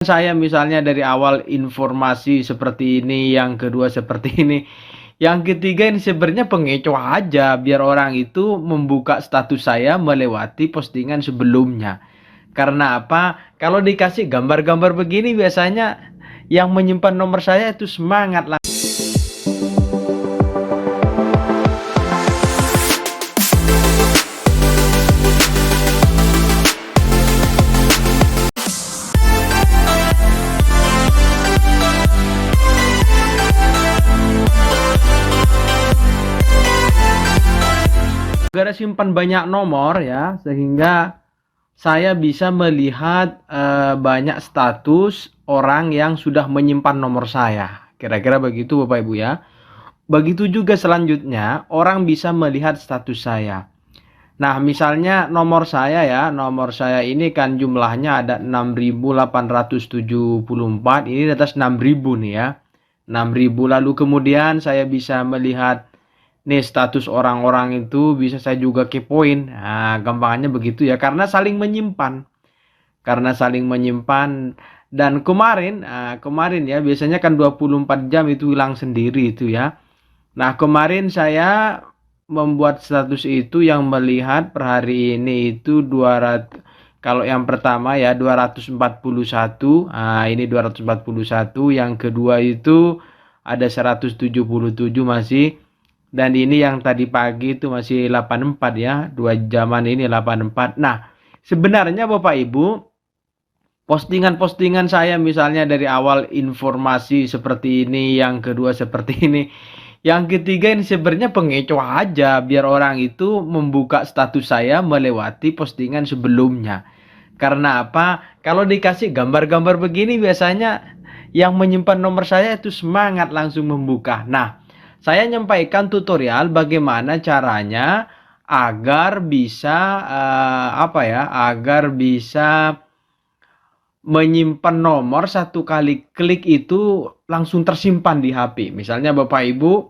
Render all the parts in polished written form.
Saya misalnya dari awal informasi seperti ini, yang kedua seperti ini, yang ketiga ini sebenarnya pengecoh aja biar orang itu membuka status saya melewati postingan sebelumnya. Karena apa? Kalau dikasih gambar-gambar begini biasanya yang menyimpan nomor saya itu semangat lah. Gara simpan banyak nomor ya, sehingga saya bisa melihat banyak status orang yang sudah menyimpan nomor saya. Kira-kira begitu Bapak Ibu ya. Begitu juga selanjutnya, orang bisa melihat status saya. Nah, misalnya nomor saya ya, nomor saya ini kan jumlahnya ada 6.874, ini di atas 6.000 nih ya. 6.000, lalu kemudian saya bisa melihat nih status orang-orang itu, bisa saya juga kepoin. Nah, gampangannya begitu ya, karena saling menyimpan. Karena saling menyimpan. Dan kemarin ya, biasanya kan 24 jam itu hilang sendiri itu ya. Nah, kemarin saya membuat status itu yang melihat per hari ini itu 200, kalau yang pertama ya 241. Nah, ini 241, yang kedua itu ada 177 masih, dan ini yang tadi pagi itu masih 84 ya, 2 jaman ini 84. Nah, sebenarnya Bapak Ibu, postingan-postingan saya misalnya dari awal informasi seperti ini, yang kedua seperti ini, yang ketiga ini sebenarnya pengecoh aja biar orang itu membuka status saya melewati postingan sebelumnya. Karena apa? Kalau dikasih gambar-gambar begini biasanya yang menyimpan nomor saya itu semangat langsung membuka. Nah, saya nyampaikan tutorial bagaimana caranya agar bisa agar bisa menyimpan nomor satu kali klik itu langsung tersimpan di HP. Misalnya Bapak Ibu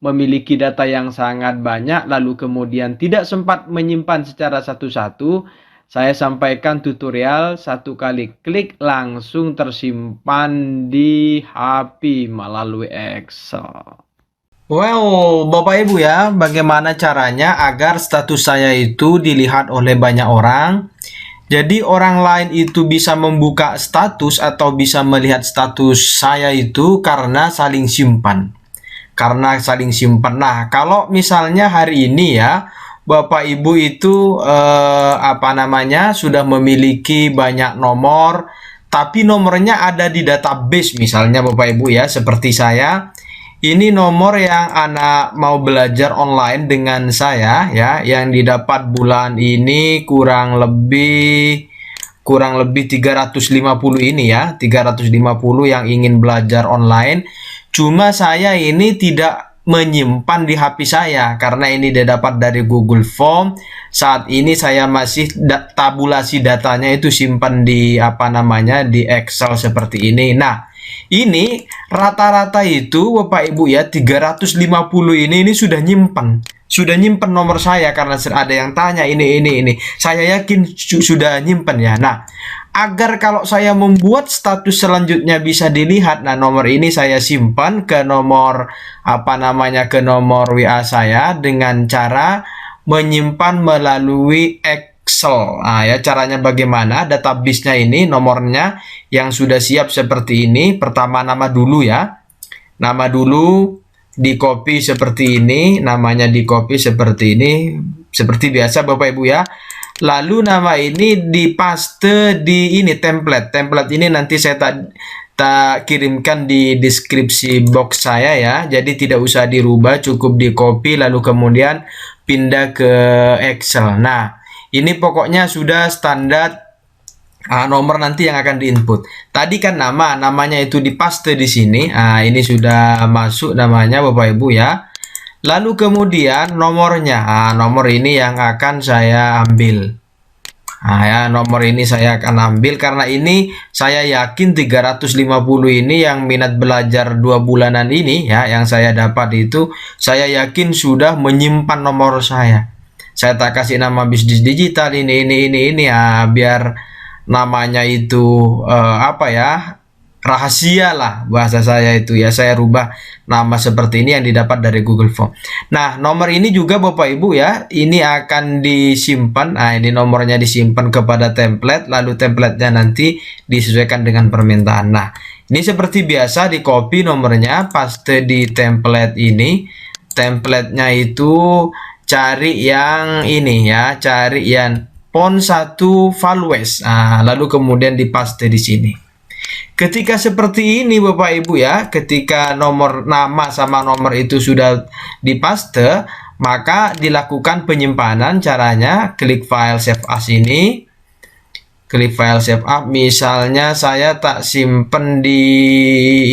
memiliki data yang sangat banyak, lalu kemudian tidak sempat menyimpan secara satu-satu, saya sampaikan tutorial satu kali klik langsung tersimpan di HP melalui Excel. Well, Bapak Ibu ya, bagaimana caranya agar status saya itu dilihat oleh banyak orang? Jadi orang lain itu bisa membuka status atau bisa melihat status saya itu karena saling simpan. Karena saling simpan. Nah, kalau misalnya hari ini ya, Bapak Ibu itu sudah memiliki banyak nomor, tapi nomornya ada di database misalnya Bapak Ibu ya, seperti saya. Ini nomor yang anak mau belajar online dengan saya ya, yang didapat bulan ini kurang lebih 350 ini ya, 350 yang ingin belajar online. Cuma saya ini tidak menyimpan di HP saya karena ini didapat dari Google Form. Saat ini saya masih tabulasi datanya itu simpan di di Excel seperti ini. Nah, ini rata-rata itu Bapak Ibu ya 350 ini sudah nyimpen. Sudah nyimpen nomor saya karena ada yang tanya ini. Saya yakin sudah nyimpen ya. Nah, agar kalau saya membuat status selanjutnya bisa dilihat, nah nomor ini saya simpan ke nomor ke nomor WA saya dengan cara menyimpan melalui Excel. Nah ya, caranya bagaimana? Database-nya ini nomornya yang sudah siap seperti ini. Pertama nama dulu ya. Nama dulu di copy seperti ini, namanya di copy seperti ini. Seperti biasa Bapak Ibu ya. Lalu nama ini dipaste di ini template. Template ini nanti saya tak kirimkan di deskripsi box saya ya. Jadi tidak usah dirubah, cukup di copy lalu kemudian pindah ke Excel. Nah, ini pokoknya sudah standar nomor nanti yang akan diinput. Tadi kan namanya itu dipaste di sini. Nah, ini sudah masuk namanya Bapak Ibu ya. Lalu kemudian nomornya. Nah, nomor ini yang akan saya ambil. Nah, ya, nomor ini saya akan ambil karena ini saya yakin 350 ini yang minat belajar 2 bulanan ini ya, yang saya dapat itu saya yakin sudah menyimpan nomor saya. Saya tak kasih nama bisnis digital ini ya, biar namanya itu apa ya, rahasia lah bahasa saya itu ya, saya rubah nama seperti ini yang didapat dari Google Form. Nah, nomor ini juga Bapak Ibu ya, ini akan disimpan. Nah, ini nomornya disimpan kepada template, lalu templatenya nanti disesuaikan dengan permintaan. Nah, ini seperti biasa, di copy nomornya, paste di template ini. Templatenya itu cari yang ini ya, cari yang font 1 Values. Nah, lalu kemudian dipaste di sini. Ketika seperti ini Bapak Ibu ya, ketika nomor nama sama nomor itu sudah dipaste, maka dilakukan penyimpanan. Caranya klik file save as ini. Klik file save as, misalnya saya tak simpen di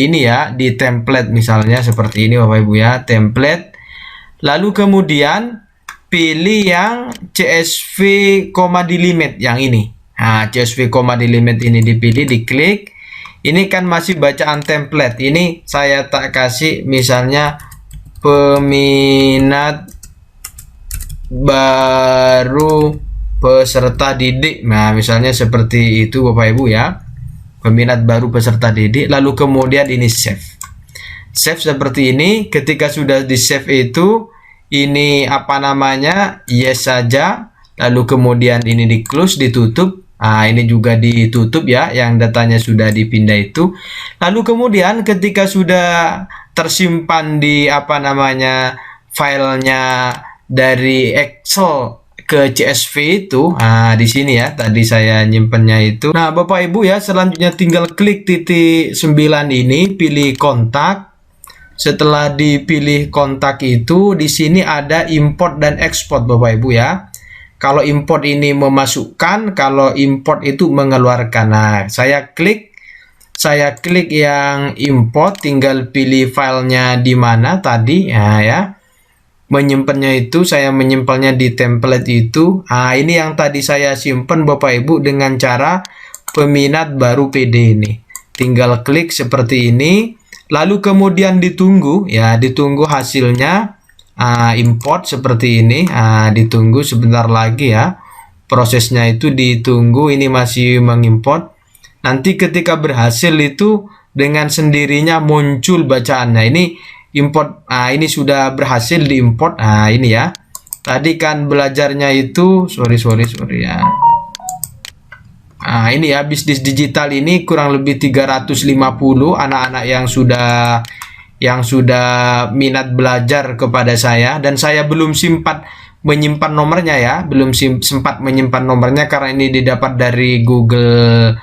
ini ya, di template misalnya seperti ini Bapak Ibu ya, template. Lalu kemudian pilih yang CSV delimit yang ini. Nah, CSV delimit ini dipilih, diklik. Ini kan masih bacaan template. Ini saya tak kasih misalnya peminat baru peserta didik. Nah, misalnya seperti itu Bapak Ibu ya. Peminat baru peserta didik. Lalu kemudian ini save. Save seperti ini. Ketika sudah di save itu, ini apa namanya? Yes saja. Lalu kemudian ini di close, ditutup. Nah, ini juga ditutup ya, yang datanya sudah dipindah itu. Lalu kemudian ketika sudah tersimpan di apa namanya, filenya dari Excel ke CSV itu, nah di sini ya, tadi saya nyimpennya itu. Nah, Bapak Ibu ya, selanjutnya tinggal klik titik 9 ini, pilih kontak. Setelah dipilih kontak itu, di sini ada import dan export Bapak Ibu ya. Kalau import ini memasukkan, kalau import itu mengeluarkan. Nah, saya klik yang import, tinggal pilih filenya di mana tadi ya. Menyimpannya itu saya menyimpannya di template itu. Nah, ini yang tadi saya simpan Bapak Ibu dengan cara peminat baru PD ini. Tinggal klik seperti ini, lalu kemudian ditunggu ya, ditunggu hasilnya. Import seperti ini, ditunggu sebentar lagi ya, prosesnya itu ditunggu, ini masih mengimport. Nanti ketika berhasil itu dengan sendirinya muncul bacaannya. Ini import, ini sudah berhasil diimport. Ini ya, tadi kan belajarnya itu sorry ya. Ini ya, bisnis digital ini kurang lebih 350 anak-anak yang sudah minat belajar kepada saya, dan saya belum sempat menyimpan nomornya ya, belum sempat menyimpan nomornya karena ini didapat dari Google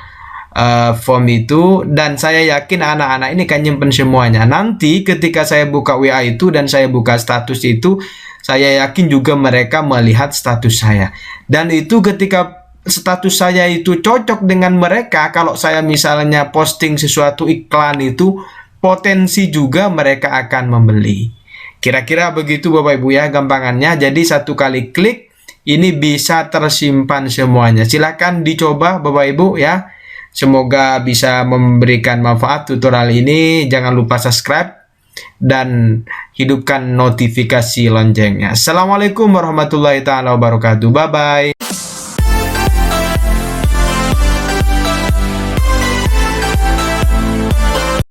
Form itu, dan saya yakin anak-anak ini kan nyimpen semuanya. Nanti ketika saya buka WA itu dan saya buka status itu, saya yakin juga mereka melihat status saya, dan itu ketika status saya itu cocok dengan mereka, kalau saya misalnya posting sesuatu iklan itu, potensi juga mereka akan membeli. Kira-kira begitu Bapak Ibu ya gampangannya. Jadi satu kali klik ini bisa tersimpan semuanya. Silahkan dicoba Bapak Ibu ya. Semoga bisa memberikan manfaat tutorial ini. Jangan lupa subscribe dan hidupkan notifikasi loncengnya. Assalamualaikum warahmatullahi wabarakatuh. Bye bye.